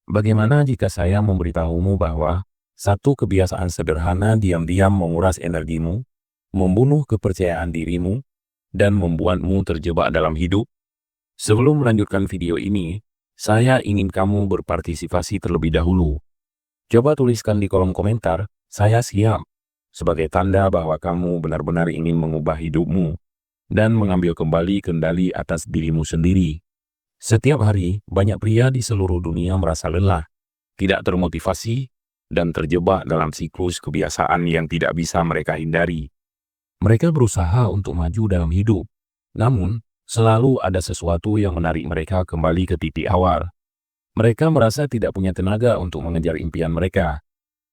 Bagaimana jika saya memberitahumu bahwa satu kebiasaan sederhana diam-diam menguras energimu, membunuh kepercayaan dirimu, dan membuatmu terjebak dalam hidup? Sebelum melanjutkan video ini, saya ingin kamu berpartisipasi terlebih dahulu. Coba tuliskan di kolom komentar, "Saya siap," sebagai tanda bahwa kamu benar-benar ingin mengubah hidupmu dan mengambil kembali kendali atas dirimu sendiri. Setiap hari, banyak pria di seluruh dunia merasa lelah, tidak termotivasi, dan terjebak dalam siklus kebiasaan yang tidak bisa mereka hindari. Mereka berusaha untuk maju dalam hidup, namun selalu ada sesuatu yang menarik mereka kembali ke titik awal. Mereka merasa tidak punya tenaga untuk mengejar impian mereka.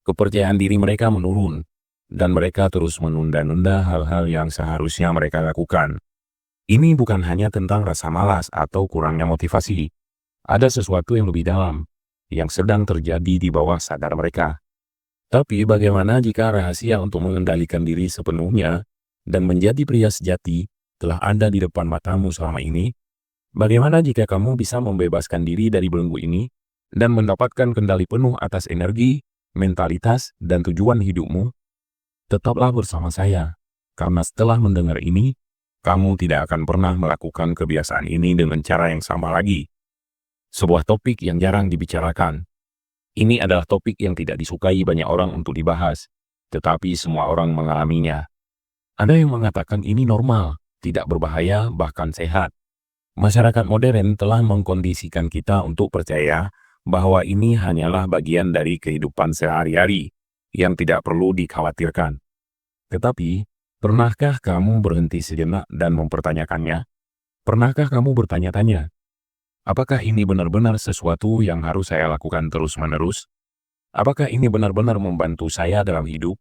Kepercayaan diri mereka menurun, dan mereka terus menunda-nunda hal-hal yang seharusnya mereka lakukan. Ini bukan hanya tentang rasa malas atau kurangnya motivasi. Ada sesuatu yang lebih dalam, yang sedang terjadi di bawah sadar mereka. Tapi bagaimana jika rahasia untuk mengendalikan diri sepenuhnya dan menjadi pria sejati telah ada di depan matamu selama ini? Bagaimana jika kamu bisa membebaskan diri dari belenggu ini dan mendapatkan kendali penuh atas energi, mentalitas, dan tujuan hidupmu? Tetaplah bersama saya, karena setelah mendengar ini, kamu tidak akan pernah melakukan kebiasaan ini dengan cara yang sama lagi. Sebuah topik yang jarang dibicarakan. Ini adalah topik yang tidak disukai banyak orang untuk dibahas, tetapi semua orang mengalaminya. Ada yang mengatakan ini normal, tidak berbahaya, bahkan sehat. Masyarakat modern telah mengkondisikan kita untuk percaya bahwa ini hanyalah bagian dari kehidupan sehari-hari yang tidak perlu dikhawatirkan. Tetapi, pernahkah kamu berhenti sejenak dan mempertanyakannya? Pernahkah kamu bertanya-tanya, apakah ini benar-benar sesuatu yang harus saya lakukan terus-menerus? Apakah ini benar-benar membantu saya dalam hidup?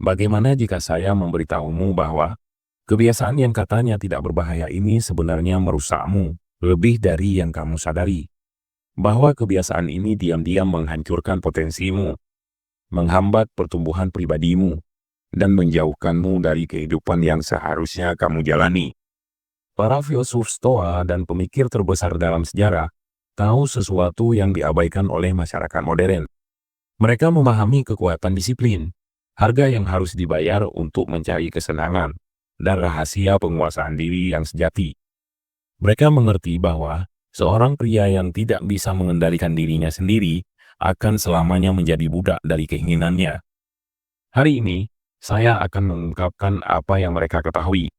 Bagaimana jika saya memberitahumu bahwa kebiasaan yang katanya tidak berbahaya ini sebenarnya merusakmu lebih dari yang kamu sadari? Bahwa kebiasaan ini diam-diam menghancurkan potensimu, menghambat pertumbuhan pribadimu, dan menjauhkanmu dari kehidupan yang seharusnya kamu jalani. Para filsuf Stoa dan pemikir terbesar dalam sejarah tahu sesuatu yang diabaikan oleh masyarakat modern. Mereka memahami kekuatan disiplin, harga yang harus dibayar untuk mencari kesenangan, dan rahasia penguasaan diri yang sejati. Mereka mengerti bahwa seorang pria yang tidak bisa mengendalikan dirinya sendiri akan selamanya menjadi budak dari keinginannya. Hari ini, saya akan mengungkapkan apa yang mereka ketahui,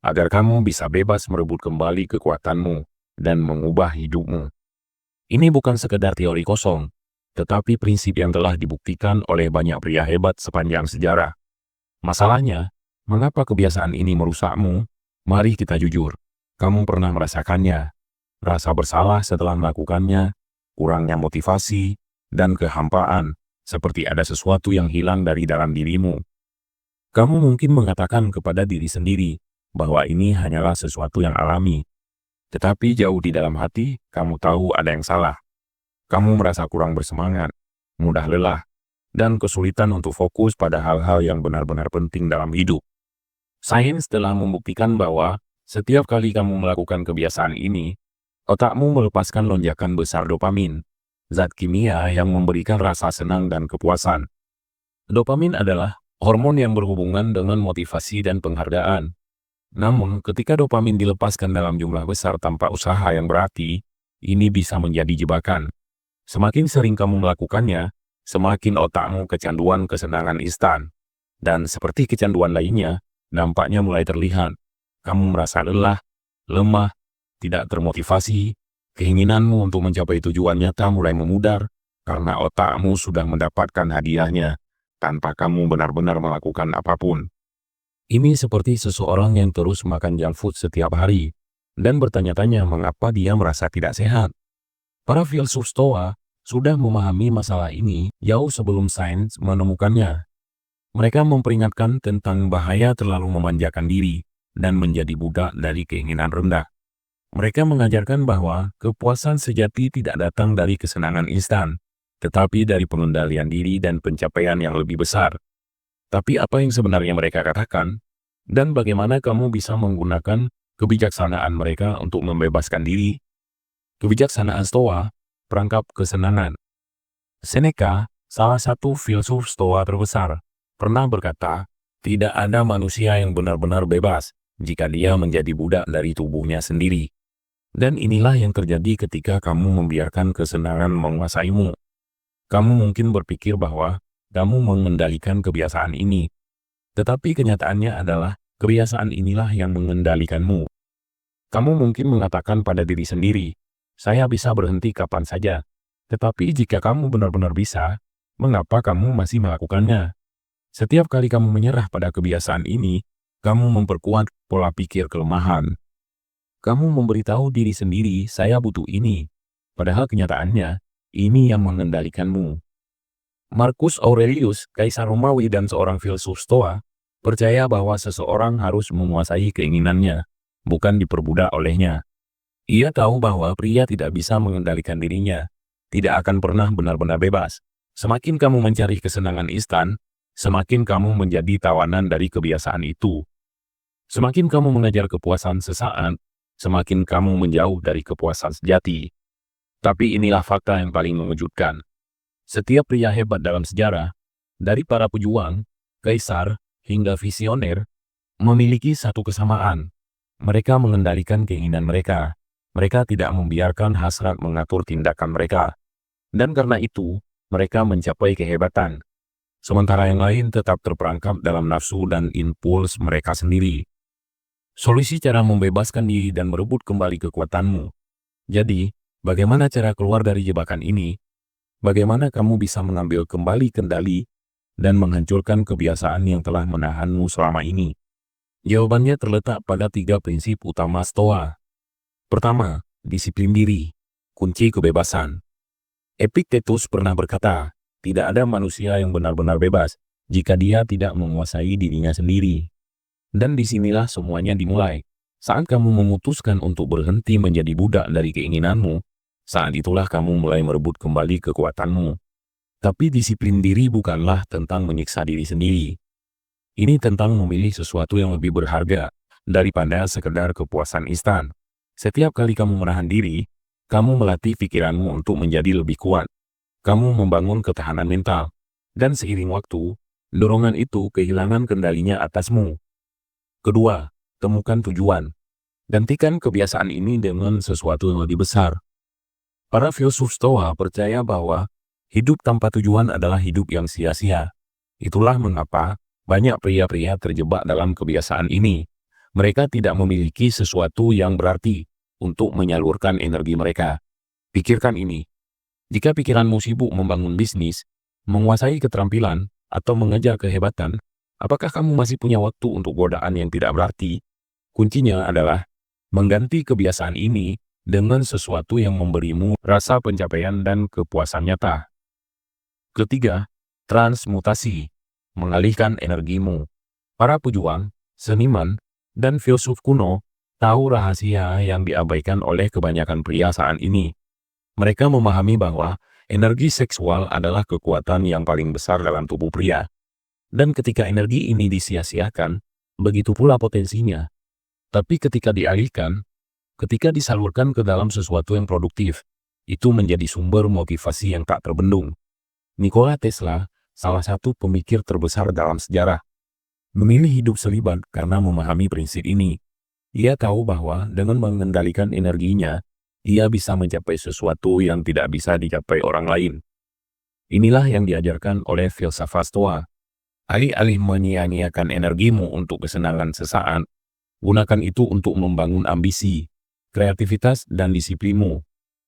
agar kamu bisa bebas merebut kembali kekuatanmu dan mengubah hidupmu. Ini bukan sekedar teori kosong, tetapi prinsip yang telah dibuktikan oleh banyak pria hebat sepanjang sejarah. Masalahnya, mengapa kebiasaan ini merusakmu? Mari kita jujur, kamu pernah merasakannya. Rasa bersalah setelah melakukannya, kurangnya motivasi, dan kehampaan, seperti ada sesuatu yang hilang dari dalam dirimu. Kamu mungkin mengatakan kepada diri sendiri bahwa ini hanyalah sesuatu yang alami. Tetapi jauh di dalam hati, kamu tahu ada yang salah. Kamu merasa kurang bersemangat, mudah lelah, dan kesulitan untuk fokus pada hal-hal yang benar-benar penting dalam hidup. Sains telah membuktikan bahwa setiap kali kamu melakukan kebiasaan ini, otakmu melepaskan lonjakan besar dopamin, zat kimia yang memberikan rasa senang dan kepuasan. Dopamin adalah hormon yang berhubungan dengan motivasi dan penghargaan. Namun, ketika dopamin dilepaskan dalam jumlah besar tanpa usaha yang berarti, ini bisa menjadi jebakan. Semakin sering kamu melakukannya, semakin otakmu kecanduan kesenangan instan. Dan seperti kecanduan lainnya, dampaknya mulai terlihat. Kamu merasa lelah, lemah, tidak termotivasi, keinginanmu untuk mencapai tujuan nyata mulai memudar, karena otakmu sudah mendapatkan hadiahnya, tanpa kamu benar-benar melakukan apapun. Ini seperti seseorang yang terus makan junk food setiap hari, dan bertanya-tanya mengapa dia merasa tidak sehat. Para filsuf Stoa sudah memahami masalah ini jauh sebelum sains menemukannya. Mereka memperingatkan tentang bahaya terlalu memanjakan diri dan menjadi budak dari keinginan rendah. Mereka mengajarkan bahwa kepuasan sejati tidak datang dari kesenangan instan, tetapi dari pengendalian diri dan pencapaian yang lebih besar. Tapi apa yang sebenarnya mereka katakan, dan bagaimana kamu bisa menggunakan kebijaksanaan mereka untuk membebaskan diri? Kebijaksanaan Stoa, perangkap kesenangan. Seneca, salah satu filsuf Stoa terbesar, pernah berkata, tidak ada manusia yang benar-benar bebas jika dia menjadi budak dari tubuhnya sendiri. Dan inilah yang terjadi ketika kamu membiarkan kesenangan menguasaimu. Kamu mungkin berpikir bahwa kamu mengendalikan kebiasaan ini, tetapi kenyataannya adalah kebiasaan inilah yang mengendalikanmu. Kamu mungkin mengatakan pada diri sendiri, saya bisa berhenti kapan saja. Tetapi jika kamu benar-benar bisa, mengapa kamu masih melakukannya? Setiap kali kamu menyerah pada kebiasaan ini, kamu memperkuat pola pikir kelemahan. Kamu memberitahu diri sendiri, saya butuh ini. Padahal kenyataannya, ini yang mengendalikanmu. Marcus Aurelius, kaisar Romawi dan seorang filsuf Stoa, percaya bahwa seseorang harus menguasai keinginannya, bukan diperbudak olehnya. Ia tahu bahwa pria tidak bisa mengendalikan dirinya, tidak akan pernah benar-benar bebas. Semakin kamu mencari kesenangan instan, semakin kamu menjadi tawanan dari kebiasaan itu. Semakin kamu mengejar kepuasan sesaat, semakin kamu menjauh dari kepuasan sejati. Tapi inilah fakta yang paling mengejutkan. Setiap pria hebat dalam sejarah, dari para pejuang, kaisar, hingga visioner, memiliki satu kesamaan. Mereka mengendalikan keinginan mereka. Mereka tidak membiarkan hasrat mengatur tindakan mereka. Dan karena itu, mereka mencapai kehebatan. Sementara yang lain tetap terperangkap dalam nafsu dan impuls mereka sendiri. Solusi cara membebaskan diri dan merebut kembali kekuatanmu. Jadi, bagaimana cara keluar dari jebakan ini? Bagaimana kamu bisa mengambil kembali kendali dan menghancurkan kebiasaan yang telah menahanmu selama ini? Jawabannya terletak pada 3 prinsip utama Stoa. Pertama, disiplin diri, kunci kebebasan. Epictetus pernah berkata, tidak ada manusia yang benar-benar bebas jika dia tidak menguasai dirinya sendiri. Dan disinilah semuanya dimulai. Saat kamu memutuskan untuk berhenti menjadi budak dari keinginanmu, saat itulah kamu mulai merebut kembali kekuatanmu. Tapi disiplin diri bukanlah tentang menyiksa diri sendiri. Ini tentang memilih sesuatu yang lebih berharga daripada sekedar kepuasan instan. Setiap kali kamu menahan diri, kamu melatih pikiranmu untuk menjadi lebih kuat. Kamu membangun ketahanan mental. Dan seiring waktu, dorongan itu kehilangan kendalinya atasmu. Kedua, temukan tujuan. Gantikan kebiasaan ini dengan sesuatu yang lebih besar. Para filsuf Stoa percaya bahwa hidup tanpa tujuan adalah hidup yang sia-sia. Itulah mengapa banyak pria-pria terjebak dalam kebiasaan ini. Mereka tidak memiliki sesuatu yang berarti untuk menyalurkan energi mereka. Pikirkan ini. Jika pikiranmu sibuk membangun bisnis, menguasai keterampilan, atau mengejar kehebatan, apakah kamu masih punya waktu untuk godaan yang tidak berarti? Kuncinya adalah mengganti kebiasaan ini dengan sesuatu yang memberimu rasa pencapaian dan kepuasan nyata. Ketiga, transmutasi. Mengalihkan energimu. Para pejuang, seniman, dan filsuf kuno tahu rahasia yang diabaikan oleh kebanyakan pria saat ini. Mereka memahami bahwa energi seksual adalah kekuatan yang paling besar dalam tubuh pria. Dan ketika energi ini disia-siakan, begitu pula potensinya. Tapi ketika dialihkan, ketika disalurkan ke dalam sesuatu yang produktif, itu menjadi sumber motivasi yang tak terbendung. Nikola Tesla, salah satu pemikir terbesar dalam sejarah, memilih hidup selibat karena memahami prinsip ini. Ia tahu bahwa dengan mengendalikan energinya, ia bisa mencapai sesuatu yang tidak bisa dicapai orang lain. Inilah yang diajarkan oleh filsafat Stoa. Alih-alih menyia-nyiakan energimu untuk kesenangan sesaat, gunakan itu untuk membangun ambisi, kreativitas, dan disiplinmu.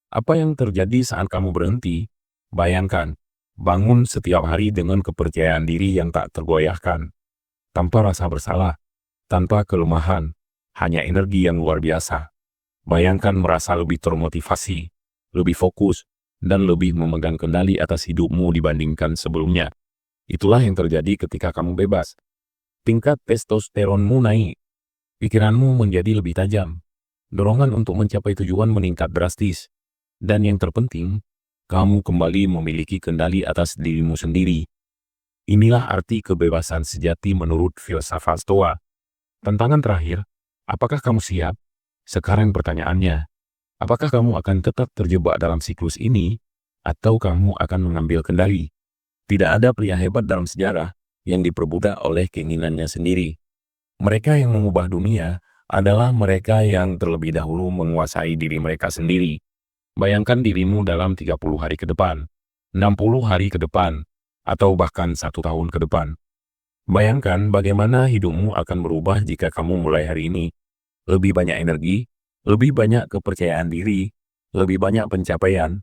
Apa yang terjadi saat kamu berhenti? Bayangkan, bangun setiap hari dengan kepercayaan diri yang tak tergoyahkan. Tanpa rasa bersalah, tanpa kelemahan, hanya energi yang luar biasa. Bayangkan merasa lebih termotivasi, lebih fokus, dan lebih memegang kendali atas hidupmu dibandingkan sebelumnya. Itulah yang terjadi ketika kamu bebas. Tingkat testosteronmu naik. Pikiranmu menjadi lebih tajam. Dorongan untuk mencapai tujuan meningkat drastis. Dan yang terpenting, kamu kembali memiliki kendali atas dirimu sendiri. Inilah arti kebebasan sejati menurut filsafat Stoa. Tantangan terakhir, apakah kamu siap? Sekarang pertanyaannya, apakah kamu akan tetap terjebak dalam siklus ini? atau kamu akan mengambil kendali. Tidak ada pria hebat dalam sejarah yang diperbudak oleh keinginannya sendiri. Mereka yang mengubah dunia adalah mereka yang terlebih dahulu menguasai diri mereka sendiri. Bayangkan dirimu dalam 30 hari ke depan, 60 hari ke depan, atau bahkan 1 tahun ke depan. Bayangkan bagaimana hidupmu akan berubah jika kamu mulai hari ini. Lebih banyak energi, lebih banyak kepercayaan diri, lebih banyak pencapaian.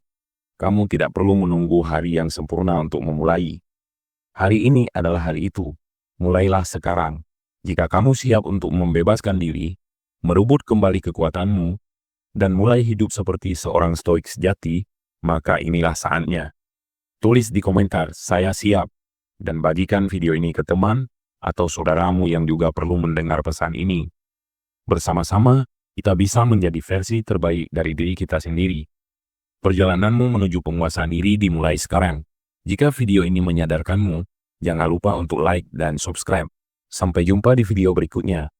Kamu tidak perlu menunggu hari yang sempurna untuk memulai. Hari ini adalah hari itu. Mulailah sekarang. Jika kamu siap untuk membebaskan diri, merebut kembali kekuatanmu, dan mulai hidup seperti seorang stoik sejati, maka inilah saatnya. Tulis di komentar, "Saya siap," dan bagikan video ini ke teman atau saudaramu yang juga perlu mendengar pesan ini. Bersama-sama, kita bisa menjadi versi terbaik dari diri kita sendiri. Perjalananmu menuju penguasaan diri dimulai sekarang. Jika video ini menyadarkanmu, jangan lupa untuk like dan subscribe. Sampai jumpa di video berikutnya.